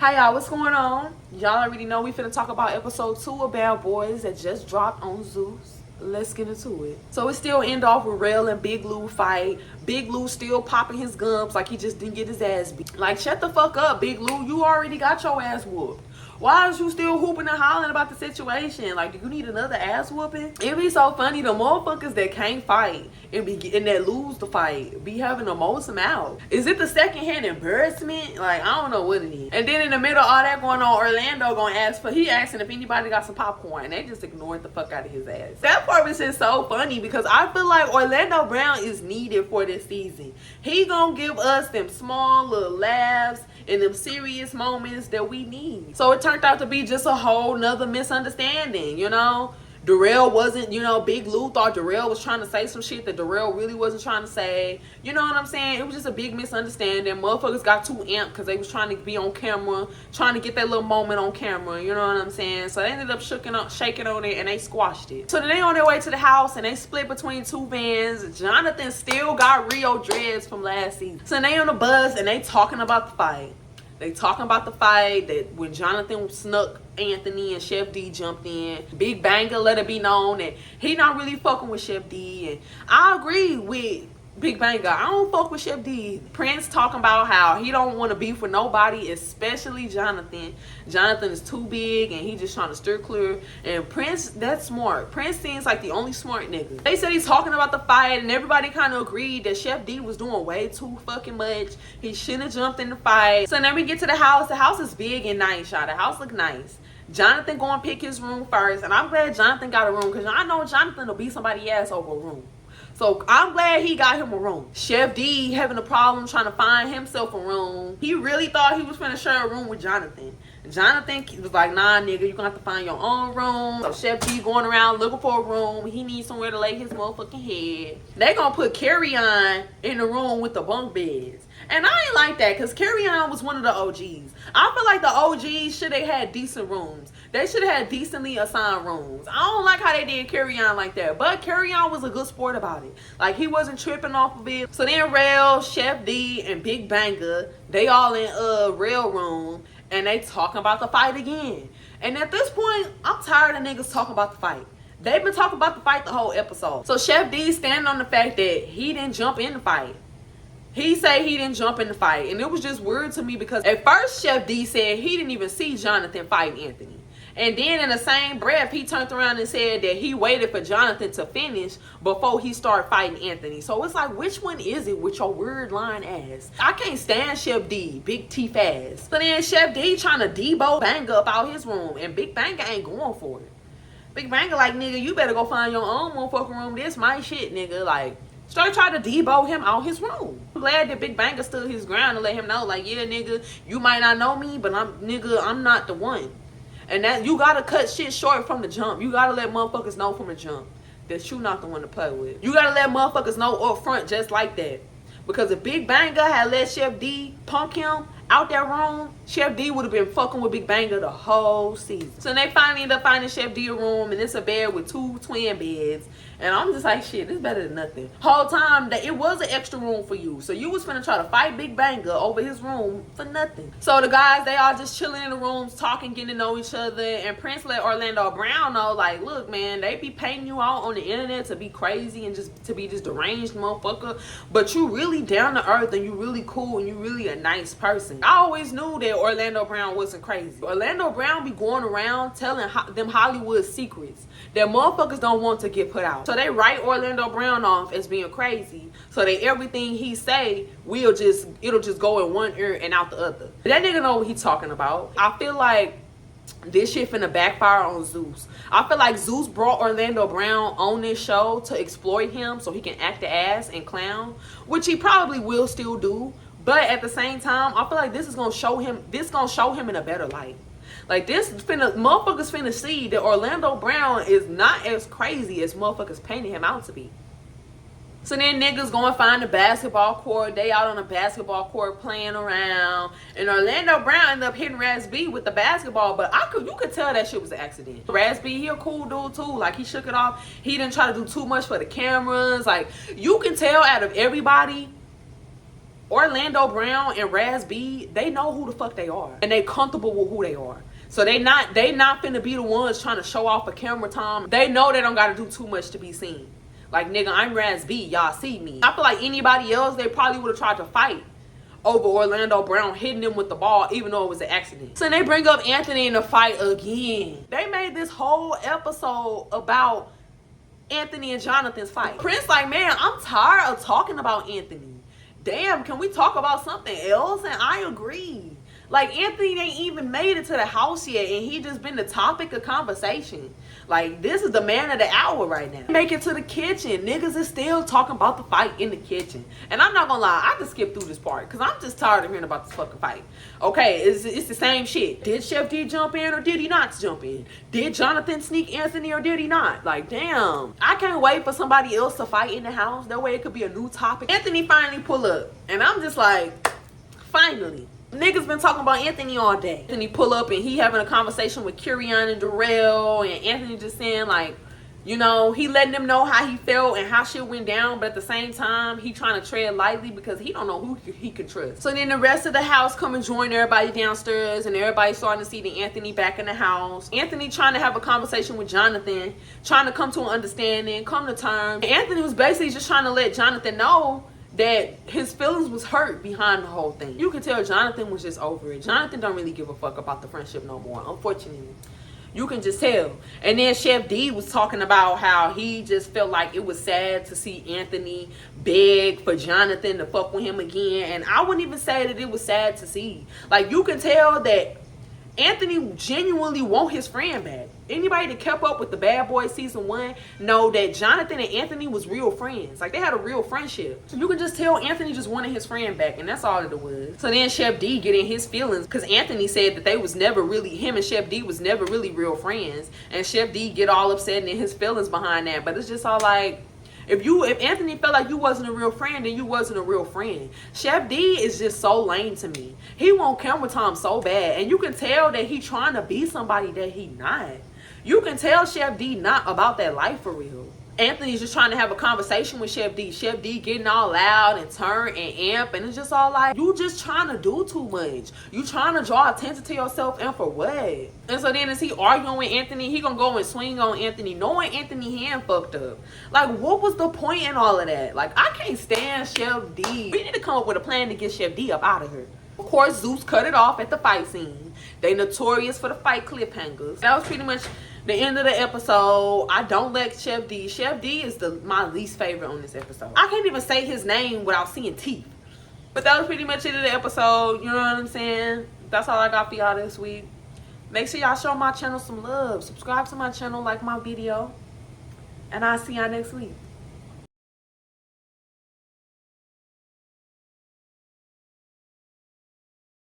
Hi y'all, what's going on? Y'all already know we finna talk about episode 2 of Bad Boys that just dropped on Zeus. Let's get into it. So it still end off with Rel and Big Lou fight. Big Lou still popping his gums like he just didn't get his ass beat. Like, shut the fuck up, Big Lou. You already got your ass whooped. Why is you still hooping and hollering about the situation? Like, do you need another ass whooping? It be so funny, the motherfuckers that can't fight and that lose the fight be having the most mouth. Is it the secondhand embarrassment? Like, I don't know what it is. And then in the middle of all that going on, Orlando gonna he asking if anybody got some popcorn. And they just ignored the fuck out of his ass. That part was just so funny because I feel like Orlando Brown is needed for this season. He gonna give us them small little laughs and them serious moments that we need. So it turned out to be just a whole nother misunderstanding, you know? Darrell wasn't, Big Lou thought Darrell was trying to say some shit that Darrell really wasn't trying to say. You know what I'm saying? It was just a big misunderstanding. Motherfuckers got too amped because they was trying to be on camera, trying to get that little moment on camera. You know what I'm saying? So they ended up shaking on it and they squashed it. So then they on their way to the house and they split between two vans. Jonathan still got Rio dreads from last season. So they on the bus and they talking about the fight. They talking about the fight that when Jonathan snuck Anthony and Chef D jumped in. Big Banger let it be known that he not really fucking with Chef D. And I agree with Big Banger. I don't fuck with Chef D. Prince talking about how he don't want to beef with nobody, especially Jonathan. Jonathan is too big and he just trying to steer clear. And Prince, that's smart. Prince seems like the only smart nigga. They said he's talking about the fight and everybody kind of agreed that Chef D was doing way too fucking much. He shouldn't have jumped in the fight. So then we get to the house. The house is big and nice, y'all. The house look nice. Jonathan gonna pick his room first. And I'm glad Jonathan got a room because I know Jonathan will beat somebody's ass over a room. So I'm glad he got him a room. Chef D having a problem trying to find himself a room. He really thought he was finna share a room with Jonathan. Jonathan was like, nah, nigga, you're gonna have to find your own room. So Chef D going around looking for a room. He needs somewhere to lay his motherfucking head. They gonna put Carry On in the room with the bunk beds. And I ain't like that because Carry On was one of the OGs. I feel like the OGs should have had decent rooms. They should have had decently assigned rooms. I don't like how they did Carry On like that. But Carry On was a good sport about it. Like, he wasn't tripping off of it. So then Rel, Chef D, and Big Banger, they all in Rel room. And they talking about the fight again. And at this point, I'm tired of niggas talking about the fight. They've been talking about the fight the whole episode. So Chef D standing on the fact that he didn't jump in the fight. He said he didn't jump in the fight. And it was just weird to me because at first Chef D said he didn't even see Jonathan fight Anthony. And then in the same breath, he turned around and said that he waited for Jonathan to finish before he started fighting Anthony. So it's like, which one is it with your weird line ass? I can't stand Chef D, big teeth ass. So then Chef D trying to debo Banger about his room. And Big Banger ain't going for it. Big Banger like, nigga, you better go find your own motherfucking room. This my shit, nigga. Like, started trying to debo him out his room. I'm glad that Big Banger stood his ground and let him know, like, yeah, nigga, you might not know me, but I'm not the one. And that you gotta cut shit short from the jump. You gotta let motherfuckers know from the jump that you not the one to play with. You gotta let motherfuckers know up front just like that. Because if Big Banger had let Chef D punk him out that room, Chef D would have been fucking with Big Banger the whole season. So they finally end up finding Chef D a room, and it's a bed with 2 twin beds. And I'm just like, shit, this better than nothing. Whole time that it was an extra room for you. So you was finna try to fight Big Banger over his room for nothing. So the guys, they all just chilling in the rooms, talking, getting to know each other. And Prince let Orlando Brown know, like, look, man, they be paying you out on the internet to be crazy and just to be this deranged motherfucker. But you really down to earth and you really cool and you really a nice person. I always knew that Orlando Brown wasn't crazy. Orlando Brown be going around telling them Hollywood secrets that motherfuckers don't want to get put out. So they write Orlando Brown off as being crazy, so that everything he say it'll just go in one ear and out the other. That nigga know what he talking about. I feel like this shit finna backfire on Zeus. I feel like Zeus brought Orlando Brown on this show to exploit him so he can act the ass and clown, which he probably will still do. But at the same time, I feel like this gonna show him in a better light. Like, motherfuckers finna see that Orlando Brown is not as crazy as motherfuckers painted him out to be. So then niggas going to find the basketball court. They out on the basketball court playing around. And Orlando Brown ended up hitting Raz B with the basketball. But you could tell that shit was an accident. Raz B, he a cool dude too. Like, he shook it off. He didn't try to do too much for the cameras. Like, you can tell out of everybody, Orlando Brown and Raz B, they know who the fuck they are. And they comfortable with who they are. So they not finna be the ones trying to show off a camera time. They know they don't gotta do too much to be seen. Like, nigga, I'm Raz B, y'all see me. I feel like anybody else, they probably would have tried to fight over Orlando Brown hitting him with the ball, even though it was an accident. So they bring up Anthony in the fight again. They made this whole episode about Anthony and Jonathan's fight. Prince like, man, I'm tired of talking about Anthony. Damn, can we talk about something else? And I agree. Like, Anthony ain't even made it to the house yet, and he just been the topic of conversation. Like, this is the man of the hour right now. Make it to the kitchen. Niggas is still talking about the fight in the kitchen. And I'm not gonna lie, I can skip through this part, because I'm just tired of hearing about this fucking fight. Okay, it's the same shit. Did Chef D jump in, or did he not jump in? Did Jonathan sneak Anthony, or did he not? Like, damn. I can't wait for somebody else to fight in the house. That way it could be a new topic. Anthony finally pull up, and I'm just like, finally. Niggas been talking about Anthony all day. Anthony pull up and he having a conversation with Kyrian and Darrell, and Anthony just saying, like, you know, he letting them know how he felt and how shit went down, but at the same time, he trying to tread lightly because he don't know who he can trust. So then the rest of the house come and join everybody downstairs, and everybody starting to see the Anthony back in the house. Anthony trying to have a conversation with Jonathan, trying to come to an understanding, come to terms. And Anthony was basically just trying to let Jonathan know that his feelings was hurt behind the whole thing. You can tell Jonathan was just over it. Jonathan don't really give a fuck about the friendship no more, unfortunately. You can just tell. And then Chef D was talking about how he just felt like it was sad to see Anthony beg for Jonathan to fuck with him again. And I wouldn't even say that it was sad to see. Like, you can tell that Anthony genuinely want his friend back. Anybody that kept up with the Bad Boys season 1 know that Jonathan and Anthony was real friends. Like, they had a real friendship. So you can just tell Anthony just wanted his friend back, and that's all it was. So then Chef D get in his feelings because Anthony said that they was never really, him and Chef D was never really real friends. And Chef D get all upset and in his feelings behind that. But it's just all like, if Anthony felt like you wasn't a real friend, then you wasn't a real friend. Chef D is just so lame to me. He want camera time so bad, and you can tell that he trying to be somebody that he not. You can tell Chef D not about that life for real. Anthony's just trying to have a conversation with Chef D. Chef D getting all loud and turn and amp, and it's just all like, you just trying to do too much. You trying to draw attention to yourself, and for what? And so then as he arguing with Anthony, he gonna go and swing on Anthony, knowing Anthony hand fucked up. Like, what was the point in all of that? Like, I can't stand Chef D. We need to come up with a plan to get Chef D up out of here. Of course, Zeus cut it off at the fight scene. They notorious for the fight cliffhangers. That was pretty much the end of the episode. I don't like Chef D. Chef D is my least favorite on this episode. I can't even say his name without seeing teeth. But that was pretty much it of the episode. You know what I'm saying? That's all I got for y'all this week. Make sure y'all show my channel some love. Subscribe to my channel, like my video. And I'll see y'all next week.